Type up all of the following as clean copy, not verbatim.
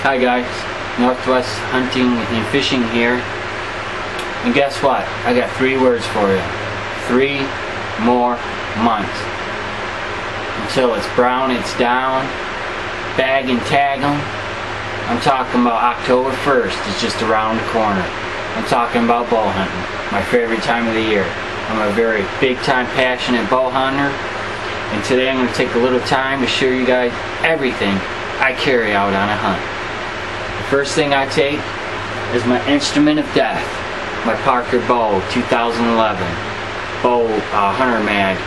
Hi guys, Northwest Hunting and Fishing here. And guess what? I got 3 words for you. 3 more months. Until it's brown, it's down. Bag and tag them. I'm talking about October 1st. It's just around the corner. I'm talking about bow hunting. My favorite time of the year. I'm a very big time passionate bow hunter. And today I'm going to take a little time to show you guys everything I carry out on a hunt. The first thing I take is my instrument of death, my Parker bow, 2011 bow hunter mag.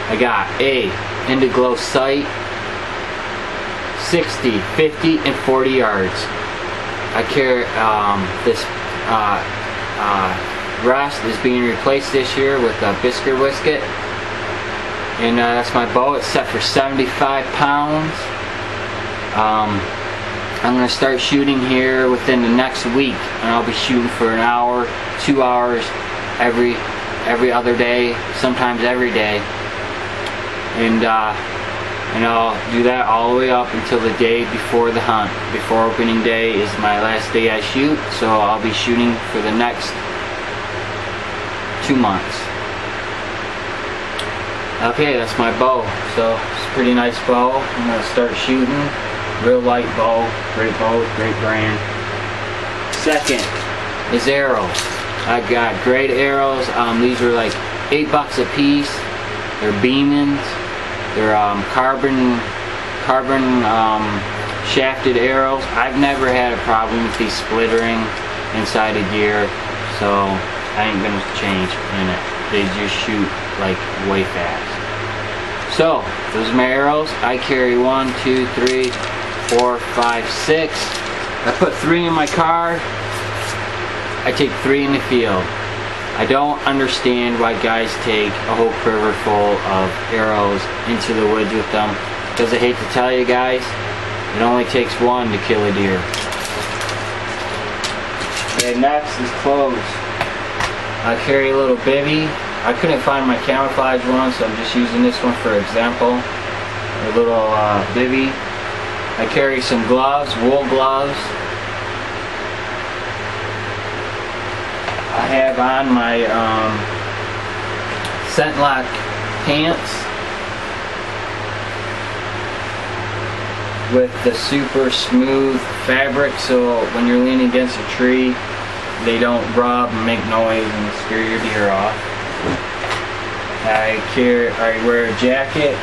I got a Indiglo sight, 60, 50, and 40 yards. I carry this rest is being replaced this year with a Bisker Wisket, and that's my bow. It's set for 75 pounds. I'm going to start shooting here within the next week, and I'll be shooting for an hour, 2 hours every other day, sometimes every day, and I'll do that all the way up until the day before the hunt. Before opening day is my last day I shoot, so I'll be shooting for the next 2 months. Okay, that's my bow. So it's a pretty nice bow. I'm going to start shooting. Real light bow, great brand. Second is arrows. I got great arrows. These are like $8 a piece. They're Beemans. They're carbon shafted arrows. I've never had a problem with these splittering inside a deer, so I ain't gonna change in it. They just shoot like way fast. So those are my arrows. I carry 1, 2, 3, 4, 5, 6. I put 3 in my car. I take 3 in the field. I don't understand why guys take a whole quiver full of arrows into the woods with them, because I hate to tell you guys, it only takes 1 to kill a deer. Okay, next is clothes. I carry a little bivvy. I couldn't find my camouflage one, so I'm just using this one for example. A little bivvy. I carry some gloves, wool gloves. I have on my scent lock pants with the super smooth fabric, so when you're leaning against a tree they don't rub and make noise and scare your deer off. I wear a jacket,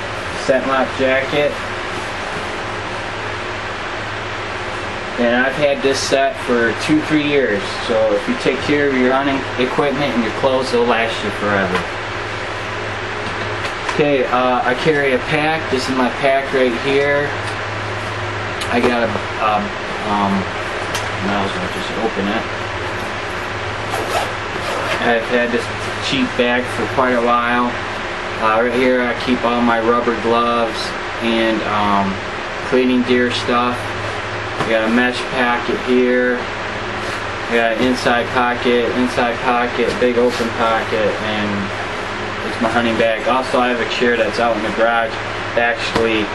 scent lock jacket. And I've had this set for 2-3 years, so if you take care of your hunting equipment and your clothes, they'll last you forever. Okay, I carry a pack. This is my pack right here. I got a, might as well just open it. I've had this cheap bag for quite a while. Right here I keep all my rubber gloves and cleaning deer stuff. I got a mesh packet here. I got an inside pocket, big open pocket, and it's my hunting bag. Also, I have a chair that's out in the garage that actually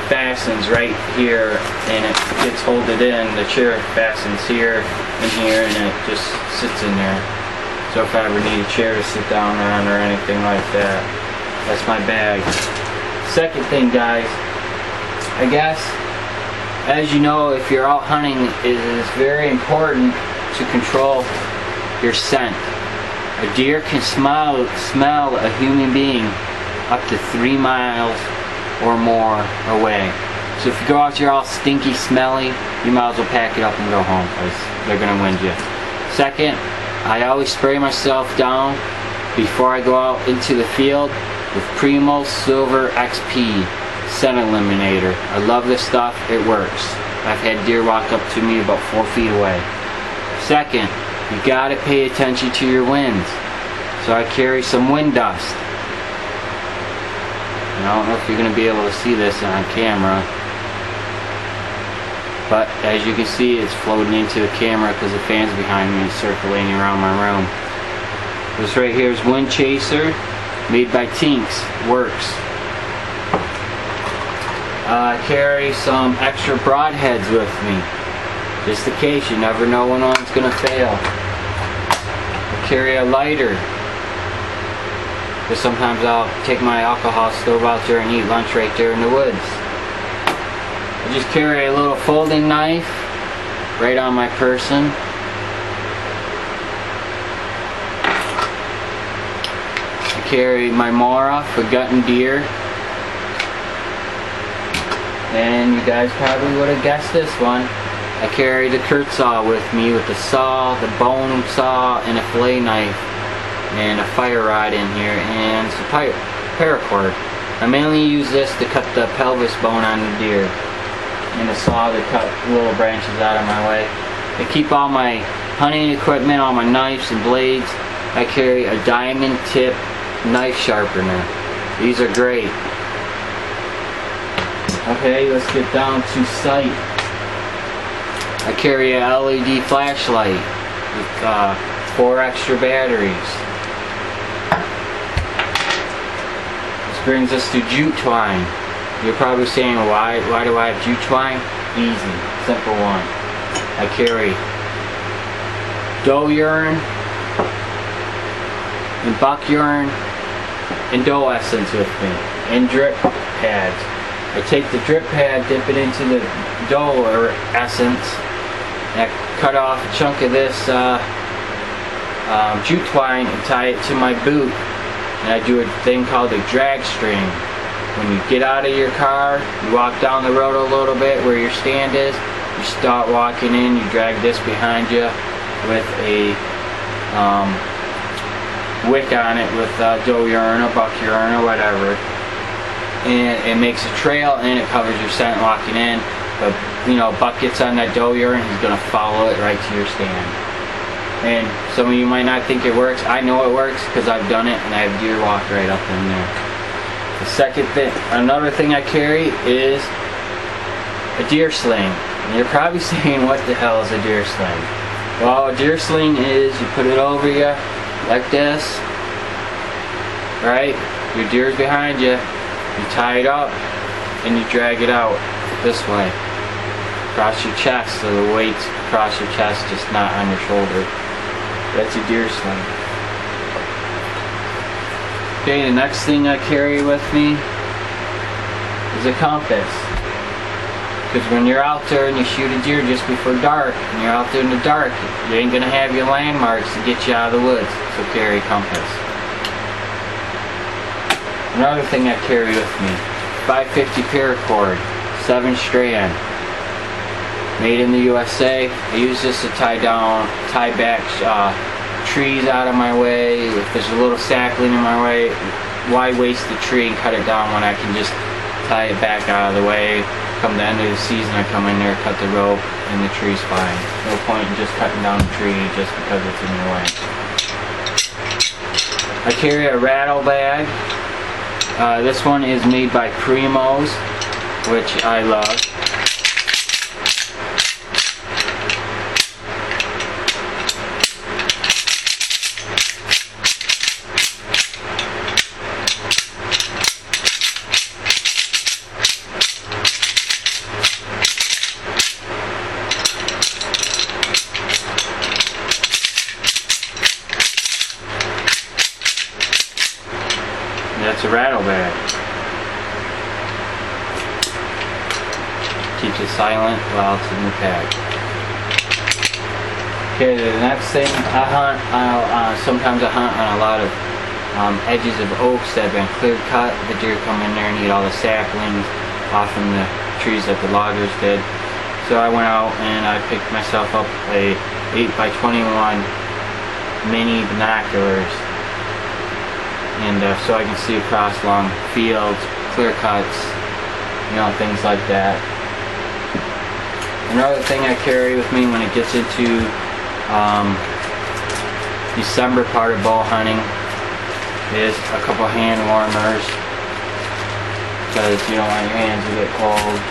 fastens right here, and it gets folded in. The chair fastens here and here, and it just sits in there. So if I ever need a chair to sit down on or anything like that, that's my bag. Second thing, guys, I guess, as you know, if you're out hunting, it is very important to control your scent. A deer can smell a human being up to 3 miles or more away. So if you go out here all stinky, smelly, you might as well pack it up and go home, because they're going to wind you. Second, I always spray myself down before I go out into the field with Primo Silver XP Scent Eliminator. I love this stuff, it works. I've had deer walk up to me about 4 feet away. Second, you gotta pay attention to your winds. So I carry some wind dust. And I don't know if you're gonna be able to see this on camera, but as you can see, it's floating into the camera because the fan's behind me and circulating around my room. This right here is Wind Chaser, made by Tinks. Works. I carry some extra broadheads with me. just in case. You never know when one's gonna fail. I carry a lighter, because sometimes I'll take my alcohol stove out there and eat lunch right there in the woods. I just carry a little folding knife right on my person. I carry my Mora for gutting deer. And you guys probably would have guessed this one. I carry the Kurt saw with me, with the saw, the bone saw, and a fillet knife, and a fire rod in here, and some paracord. I mainly use this to cut the pelvis bone on the deer, and a saw to cut little branches out of my way. I keep all my hunting equipment, all my knives and blades. I carry a diamond tip knife sharpener. These are great. Okay, let's get down to sight. I carry a LED flashlight with 4 extra batteries. This brings us to jute twine. You're probably saying, why do I have jute twine? Easy, simple one. I carry doe urine and buck urine and doe essence with me, and drip pads. I take the drip pad, dip it into the doe or essence, and I cut off a chunk of this jute twine and tie it to my boot. And I do a thing called a drag string. When you get out of your car, you walk down the road a little bit where your stand is, you start walking in, you drag this behind you with a wick on it with doe urine or buck urine or whatever. And it makes a trail and it covers your scent walking in. But you know, buck gets on that doe urine, he's gonna follow it right to your stand. And some of you might not think it works. I know it works because I've done it, and I have deer walk right up in there. The second thing, another thing I carry is a deer sling. And you're probably saying, what the hell is a deer sling? Well, a deer sling is, you put it over you like this, right? Your deer's behind you. You tie it up and you drag it out this way across your chest, so the weight's across your chest, just not on your shoulder. That's a deer sling. Okay, the next thing I carry with me is a compass. Because when you're out there and you shoot a deer just before dark, and you're out there in the dark, you ain't gonna have your landmarks to get you out of the woods, so carry a compass. Another thing I carry with me, 550 paracord, 7 strand, made in the USA. I use this to tie back trees out of my way. If there's a little sapling in my way, why waste the tree and cut it down when I can just tie it back out of the way. Come the end of the season, I come in there, cut the rope, and the tree's fine. No point in just cutting down the tree just because it's in your way. I carry a rattle bag. This one is made by Primos, which I love. That's a rattle bag. Keeps it silent while it's in the pack. Okay, the next thing I hunt, sometimes I hunt on a lot of edges of oaks that have been clear cut. The deer come in there and eat all the saplings off from the trees that the loggers did. So I went out and I picked myself up a 8x21 mini binoculars. And so I can see across long fields, clear cuts, you know, things like that. Another thing I carry with me when it gets into December part of bow hunting is a couple hand warmers, because you don't want your hands to get cold.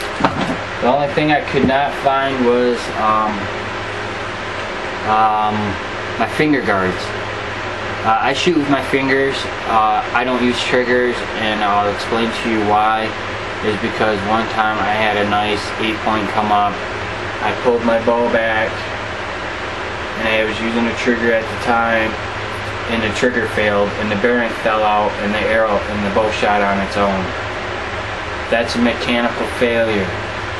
The only thing I could not find was my finger guards. I shoot with my fingers. I don't use triggers, and I'll explain to you why. Is because one time I had a nice 8-point come up, I pulled my bow back, and I was using a trigger at the time, and the trigger failed, and the bearing fell out, and the arrow and the bow shot on its own. That's a mechanical failure.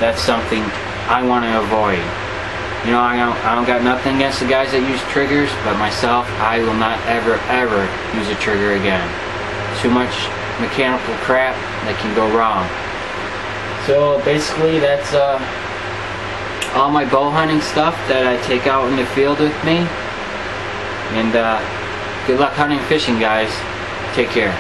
That's something I want to avoid. You know, I don't got nothing against the guys that use triggers, but myself, I will not ever use a trigger again. Too much mechanical crap that can go wrong. So basically, that's all my bow hunting stuff that I take out in the field with me. And good luck hunting and fishing, guys. Take care.